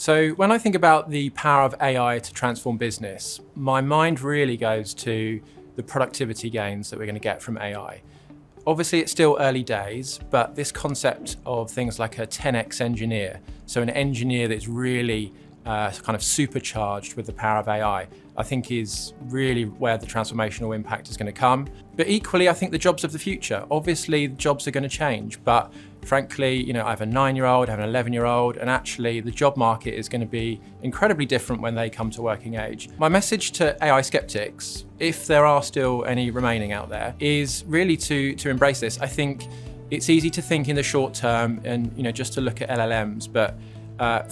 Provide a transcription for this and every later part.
So when I think about the power of AI to transform business, my mind really goes to the productivity gains that we're going to get from AI. Obviously, it's still early days, but this concept of things like a 10x engineer, so an engineer that's really kind of supercharged with the power of AI, I think is really where the transformational impact is going to come. But equally, I think the jobs of the future, obviously the jobs are going to change, but frankly, I have a 9-year-old, I have an 11-year-old, and actually the job market is going to be incredibly different when they come to working age. My message to AI skeptics, if there are still any remaining out there, is really to embrace this. I think it's easy to think in the short term and just to look at LLMs, but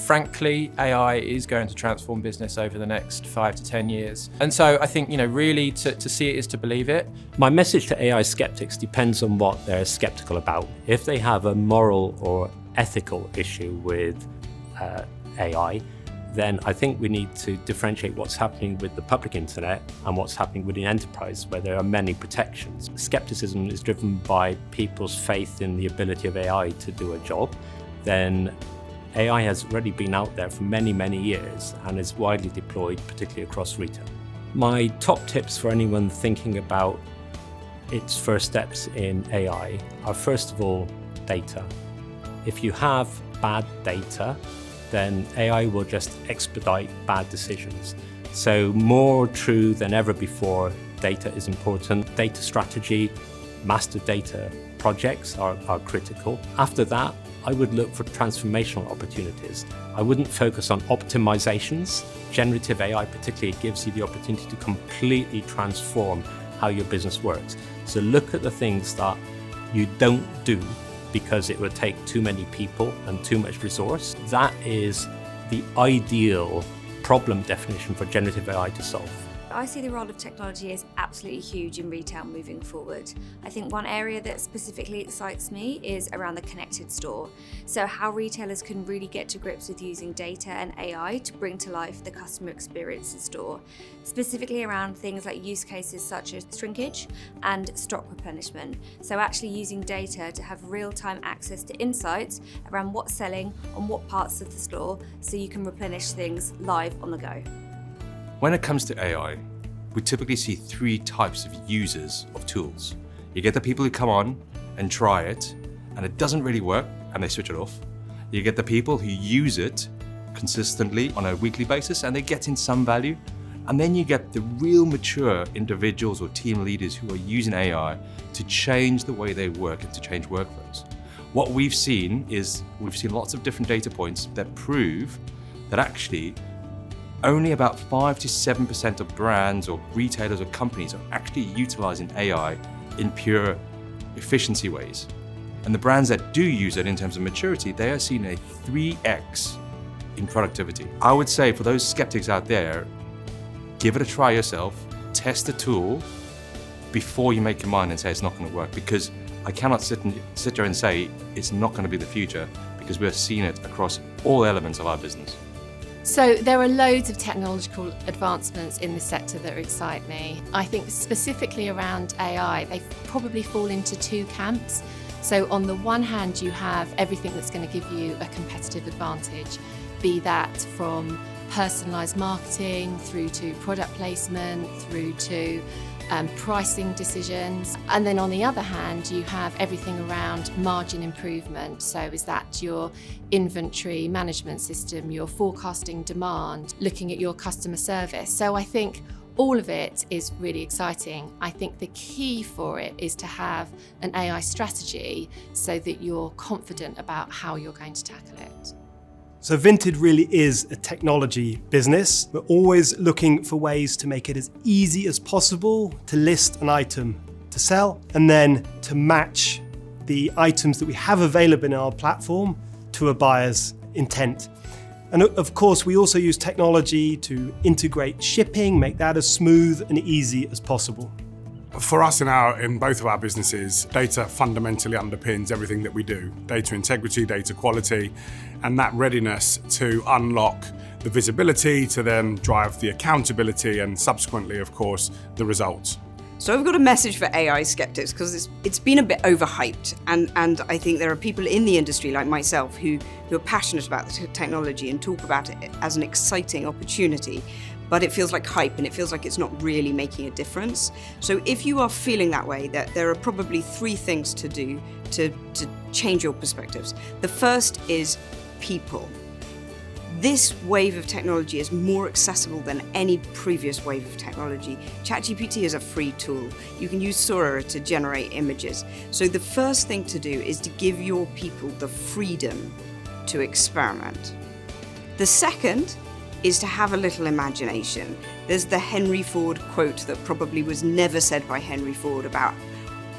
frankly, AI is going to transform business over the next 5 to 10 years. And so I think, really to see it is to believe it. My message to AI skeptics depends on what they're skeptical about. If they have a moral or ethical issue with AI, then I think we need to differentiate what's happening with the public internet and what's happening within enterprise, where there are many protections. Skepticism is driven by people's faith in the ability of AI to do a job. Then AI has already been out there for many, many years and is widely deployed, particularly across retail. My top tips for anyone thinking about its first steps in AI are, first of all, data. If you have bad data, then AI will just expedite bad decisions. So more true than ever before, data is important. Data strategy, master data projects are critical. After that, I would look for transformational opportunities. I wouldn't focus on optimizations. Generative AI particularly gives you the opportunity to completely transform how your business works. So look at the things that you don't do because it would take too many people and too much resource. That is the ideal problem definition for generative AI to solve. I see the role of technology as absolutely huge in retail moving forward. I think one area that specifically excites me is around the connected store. So how retailers can really get to grips with using data and AI to bring to life the customer experience in store, specifically around things like use cases such as shrinkage and stock replenishment. So actually using data to have real-time access to insights around what's selling on what parts of the store so you can replenish things live on the go. When it comes to AI, we typically see 3 types of users of tools. You get the people who come on and try it, and it doesn't really work, and they switch it off. You get the people who use it consistently on a weekly basis, and they get in some value. And then you get the real mature individuals or team leaders who are using AI to change the way they work and to change workflows. What we've seen lots of different data points that prove that actually only about 5 to 7% of brands or retailers or companies are actually utilizing AI in pure efficiency ways. And the brands that do use it in terms of maturity, they are seeing a 3x in productivity. I would say for those skeptics out there, give it a try yourself, test the tool before you make your mind and say it's not going to work, because I cannot sit there and say it's not going to be the future, because we're seeing it across all elements of our business. So there are loads of technological advancements in this sector that excite me. I think specifically around AI, they probably fall into 2 camps. So on the one hand, you have everything that's going to give you a competitive advantage, be that from personalised marketing through to product placement, through to pricing decisions. And then on the other hand, you have everything around margin improvement. So is that your inventory management system, your forecasting demand, looking at your customer service? So I think all of it is really exciting. I think the key for it is to have an AI strategy so that you're confident about how you're going to tackle it. So Vinted really is a technology business. We're always looking for ways to make it as easy as possible to list an item to sell, and then to match the items that we have available in our platform to a buyer's intent. And of course, we also use technology to integrate shipping, make that as smooth and easy as possible. For us in both of our businesses, data fundamentally underpins everything that we do. Data integrity, data quality, and that readiness to unlock the visibility to then drive the accountability and subsequently, of course, the results. So I've got a message for AI skeptics, because it's been a bit overhyped, and I think there are people in the industry like myself who are passionate about the technology and talk about it as an exciting opportunity, but it feels like hype and it feels like it's not really making a difference. So if you are feeling that way, that there are probably 3 things to do to change your perspectives. The first is people. This wave of technology is more accessible than any previous wave of technology. ChatGPT is a free tool. You can use Sora to generate images. So the first thing to do is to give your people the freedom to experiment. The second is to have a little imagination. There's the Henry Ford quote that probably was never said by Henry Ford about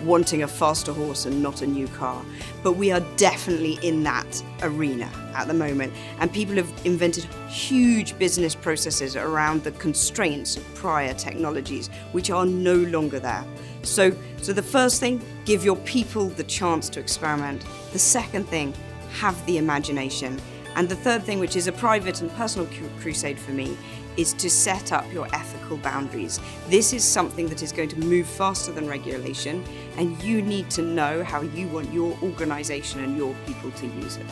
wanting a faster horse and not a new car. But we are definitely in that arena at the moment. And people have invented huge business processes around the constraints of prior technologies, which are no longer there. So the first thing, give your people the chance to experiment. The second thing, have the imagination. And the third thing, which is a private and personal crusade for me, is to set up your ethical boundaries. This is something that is going to move faster than regulation, and you need to know how you want your organization and your people to use it.